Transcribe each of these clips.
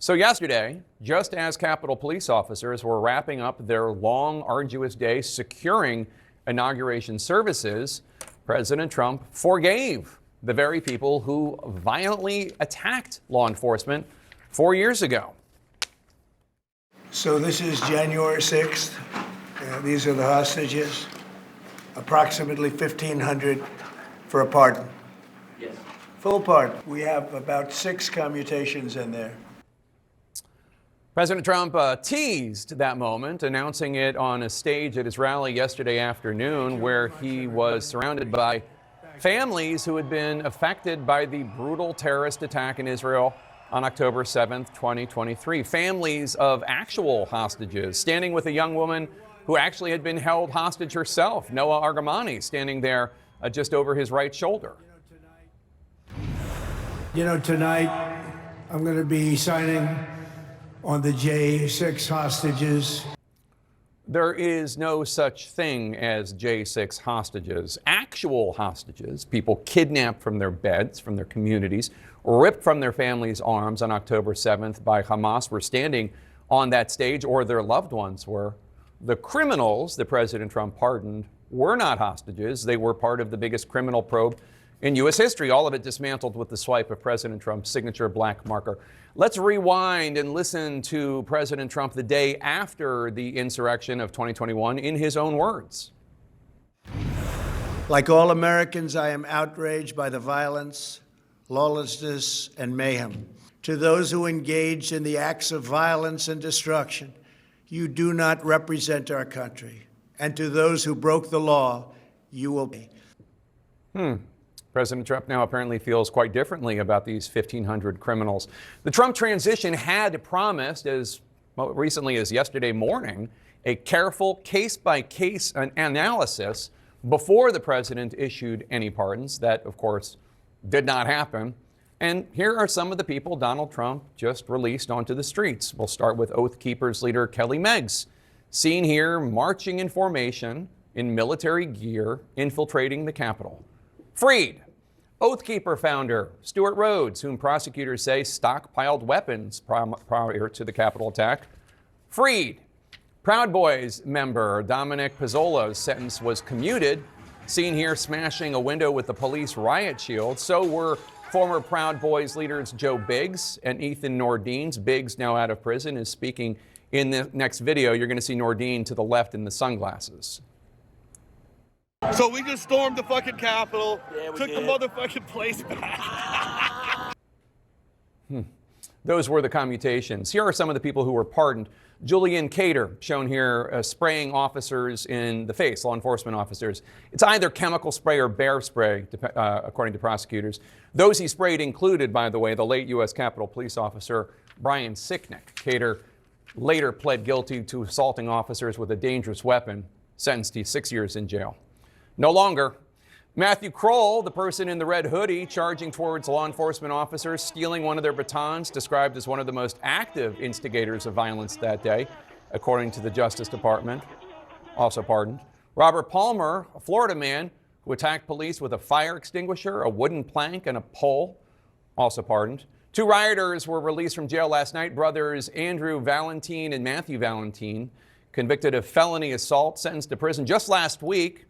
So yesterday, just as Capitol Police officers were wrapping up their long, arduous day securing inauguration services, President Trump forgave the very people who violently attacked law enforcement 4 years ago. So this is January 6th. These are the hostages. Approximately 1,500 for a pardon. Yes. Full pardon. We have about 6 commutations in there. President Trump teased that moment, announcing it on a stage at his rally yesterday afternoon, where he was surrounded by families who had been affected by the brutal terrorist attack in Israel on October 7th, 2023. Families of actual hostages, standing with a young woman who actually had been held hostage herself, Noah Argamani, standing there just over his right shoulder. Tonight I'm going to be signing on the J6 hostages. There is no such thing as J6 hostages. Actual hostages, people kidnapped from their beds, from their communities, ripped from their families' arms on October 7th by Hamas, were standing on that stage, or their loved ones were. The criminals that President Trump pardoned were not hostages. They were part of the biggest criminal probe in U.S. history, all of it dismantled with the swipe of President Trump's signature black marker. Let's rewind and listen to President Trump the day after the insurrection of 2021 in his own words. Like all Americans, I am outraged by the violence, lawlessness, and mayhem. To those who engaged in the acts of violence and destruction, you do not represent our country. And to those who broke the law, you will be. President Trump now apparently feels quite differently about these 1,500 criminals. The Trump transition had promised, as recently as yesterday morning, a careful case-by-case analysis before the president issued any pardons. That, of course, did not happen. And here are some of the people Donald Trump just released onto the streets. We'll start with Oath Keepers leader Kelly Meggs, seen here marching in formation in military gear, infiltrating the Capitol. Freed. Oath Keeper founder Stewart Rhodes, whom prosecutors say stockpiled weapons prior to the Capitol attack. Freed. Proud Boys member Dominic Pizzola's sentence was commuted, seen here smashing a window with the police riot shield. So were former Proud Boys leaders Joe Biggs and Ethan Nordean. Biggs, now out of prison, is speaking in the next video. You're going to see Nordean to the left in the sunglasses. So we just stormed the fucking Capitol, took did. the motherfucking place back. Those were the commutations. Here are some of the people who were pardoned. Julian Cater, shown here, spraying officers in the face, law enforcement officers. It's either chemical spray or bear spray, according to prosecutors. Those he sprayed included, by the way, the late U.S. Capitol Police officer Brian Sicknick. Cater later pled guilty to assaulting officers with a dangerous weapon, sentenced to 6 years in jail. No longer. Matthew Kroll, the person in the red hoodie charging towards law enforcement officers, stealing one of their batons, described as one of the most active instigators of violence that day, according to the Justice Department, also pardoned. Robert Palmer, a Florida man who attacked police with a fire extinguisher, a wooden plank, and a pole, also pardoned. 2 rioters were released from jail last night, brothers Andrew Valentine and Matthew Valentine, convicted of felony assault, sentenced to prison just last week,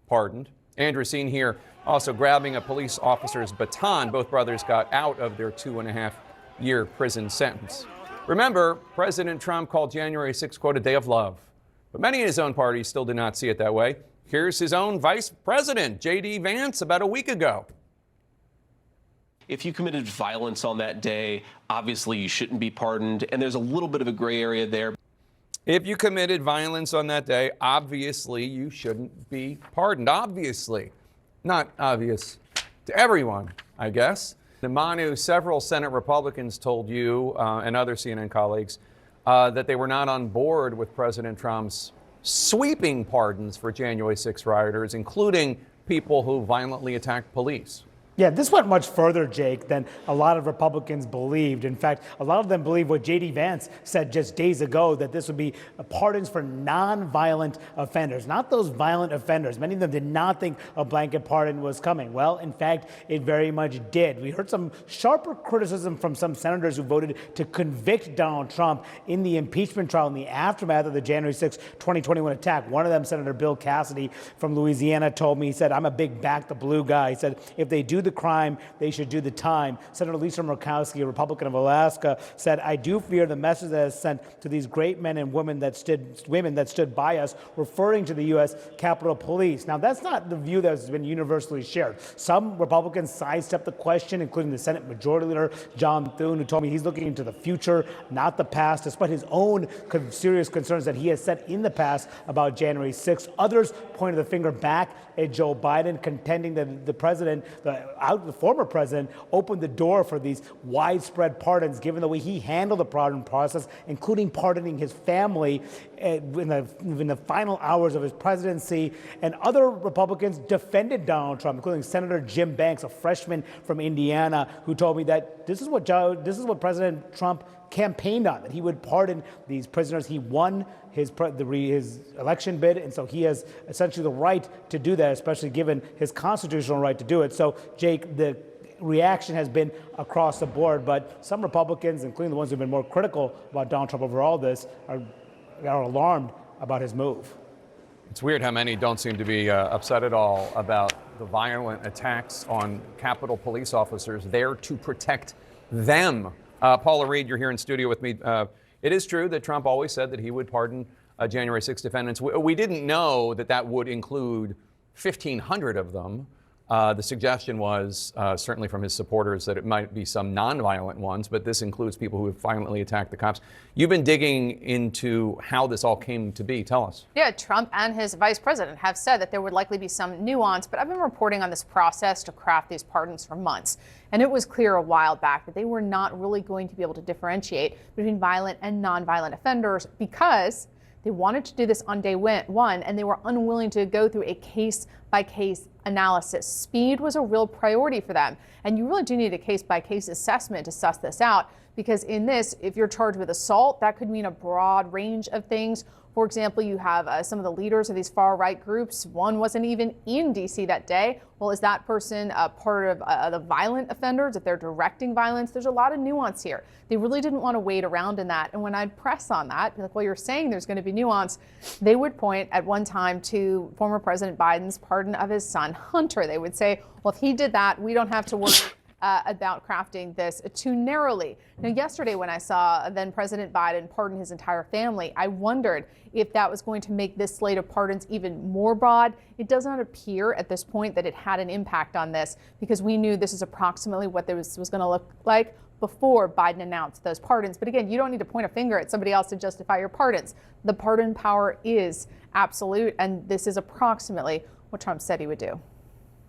pardoned. Andrew, seen here also grabbing a police officer's baton. Both brothers got out of their 2.5-year prison sentence. Remember, President Trump called January 6th, quote, a day of love. But many in his own party still do not see it that way. Here's his own vice president, J.D. Vance, about a week ago. If you committed violence on that day, obviously you shouldn't be pardoned. And there's a little bit of a gray area there. If you committed violence on that day, obviously you shouldn't be pardoned. Obviously. Not obvious to everyone, I guess. Manu, several Senate Republicans told you and other CNN colleagues that they were not on board with President Trump's sweeping pardons for January 6 rioters, including people who violently attacked police. Yeah, this went much further, Jake, than a lot of Republicans believed. In fact, a lot of them believe what J.D. Vance said just days ago, that this would be pardons for non-violent offenders, not those violent offenders. Many of them did not think a blanket pardon was coming. Well, in fact, it very much did. We heard some sharper criticism from some senators who voted to convict Donald Trump in the impeachment trial in the aftermath of the January 6, 2021 attack. One of them, Senator Bill Cassidy from Louisiana, told me, he said, I'm a big back the blue guy. He said, if they do the crime, they should do the time. Senator Lisa Murkowski, a Republican of Alaska, said, I do fear the message that is sent to these great men and women that stood by us, referring to the U.S. Capitol Police. Now, that's not the view that has been universally shared. Some Republicans sidestepped the question, including the Senate Majority Leader, John Thune, who told me he's looking into the future, not the past, despite his own serious concerns that he has said in the past about January 6th. Others pointed the finger back at Joe Biden, contending that the president, the former president, opened the door for these widespread pardons, given the way he handled the pardon process, including pardoning his family in the final hours of his presidency. And other Republicans defended Donald Trump, including Senator Jim Banks, a freshman from Indiana, who told me that this is what President Trump campaigned on, that he would pardon these prisoners. He won his election bid, and so he has essentially the right to do that, especially given his constitutional right to do it. So, Jake, the reaction has been across the board, but some Republicans, including the ones who've been more critical about Donald Trump over all this, are alarmed about his move. It's weird how many don't seem to be upset at all about the violent attacks on Capitol Police officers there to protect them. Paula Reed, you're here in studio with me. It is true that Trump always said that he would pardon January 6 defendants. We didn't know that that would include 1,500 of them. The suggestion was, certainly from his supporters, that it might be some nonviolent ones, but this includes people who have violently attacked the cops. You've been digging into how this all came to be. Tell us. Yeah, Trump and his vice president have said that there would likely be some nuance, but I've been reporting on this process to craft these pardons for months. And it was clear a while back that they were not really going to be able to differentiate between violent and nonviolent offenders because they wanted to do this on day one, and they were unwilling to go through a case-by-case analysis. Speed was a real priority for them, and you really do need a case-by-case assessment to suss this out, because in this, if you're charged with assault, that could mean a broad range of things. For example, you have some of the leaders of these far-right groups. One wasn't even in D.C. that day. Well, is that person part of the violent offenders? If they're directing violence, there's a lot of nuance here. They really didn't want to wait around in that. And when I'd press on that, be like, well, you're saying there's going to be nuance, they would point at one time to former President Biden's pardon of his son, Hunter. They would say, well, if he did that, we don't have to worry about crafting this too narrowly. Now, yesterday when I saw then President Biden pardon his entire family, I wondered if that was going to make this slate of pardons even more broad. It does not appear at this point that it had an impact on this, because we knew this is approximately what this was going to look like before Biden announced those pardons. But again, you don't need to point a finger at somebody else to justify your pardons. The pardon power is absolute, and this is approximately what Trump said he would do.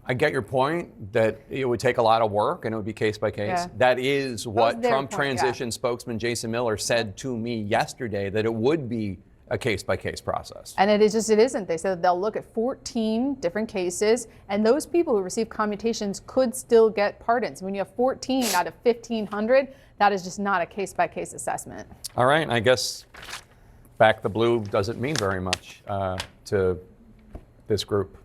I get your point that it would take a lot of work and it would be case by case. Yeah. That is what Trump point, transition spokesman Jason Miller said to me yesterday, that it would be a case by case process. And it isn't. They said they'll look at 14 different cases, and those people who receive commutations could still get pardons. When you have 14 out of 1,500, that is just not a case by case assessment. All right, I guess back the blue doesn't mean very much to this group.